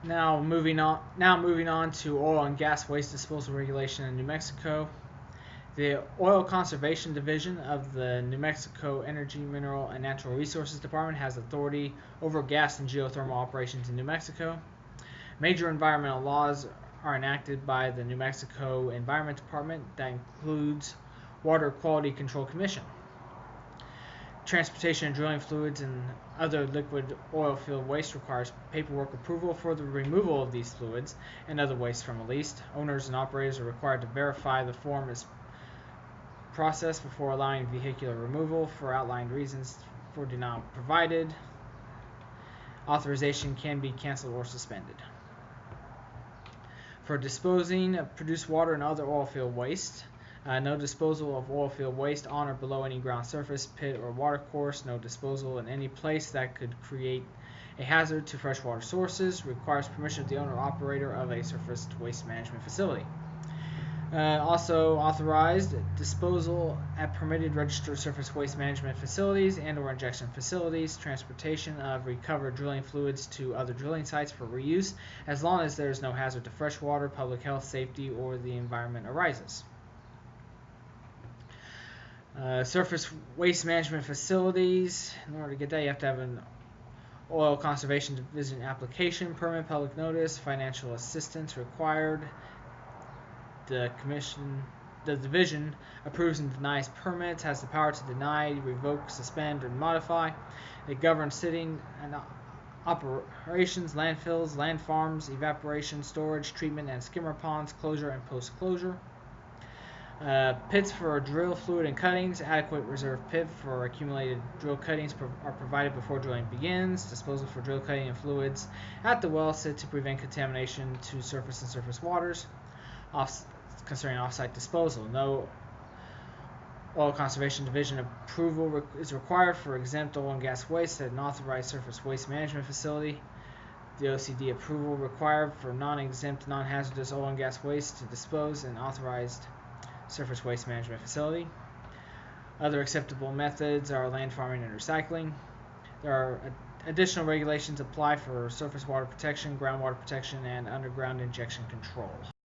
Now moving on to oil and gas waste disposal regulation in New Mexico. The Oil Conservation Division of the New Mexico Energy, Mineral, and Natural Resources Department has authority over gas and geothermal operations in New Mexico. Major environmental laws are enacted by the New Mexico Environment Department. That includes Water Quality Control Commission. Transportation of drilling fluids and other liquid oil field waste requires paperwork approval for the removal of these fluids and other waste from a lease. Owners and operators are required to verify the form is processed before allowing vehicular removal. For outlined reasons for denial provided, authorization can be canceled or suspended. For disposing of produced water and other oil field waste, no disposal of oil field waste on or below any ground surface, pit, or watercourse. No disposal in any place that could create a hazard to freshwater sources. Requires permission of the owner or operator of a surface waste management facility. Also authorized disposal at permitted registered surface waste management facilities and or injection facilities. Transportation of recovered drilling fluids to other drilling sites for reuse, as long as there is no hazard to freshwater, public health, safety, or the environment arises. Surface waste management facilities. In order to get that, you have to have an Oil Conservation Division application, permit, public notice, financial assistance required. The division approves and denies permits, has the power to deny, revoke, suspend, or modify. It governs sitting and operations, landfills, land farms, evaporation, storage, treatment, and skimmer ponds, closure and post-closure. Pits for drill fluid and cuttings. Adequate reserve pit for accumulated drill cuttings are provided before drilling begins. Disposal for drill cutting and fluids at the well site to prevent contamination to surface and surface waters. Concerning off-site disposal, no Oil Conservation Division approval is required for exempt oil and gas waste at an authorized surface waste management facility. The OCD approval required for non-exempt, non-hazardous oil and gas waste to dispose in authorized surface waste management facility. Other acceptable methods are land farming and recycling. There are additional regulations apply for surface water protection, groundwater protection, and underground injection control.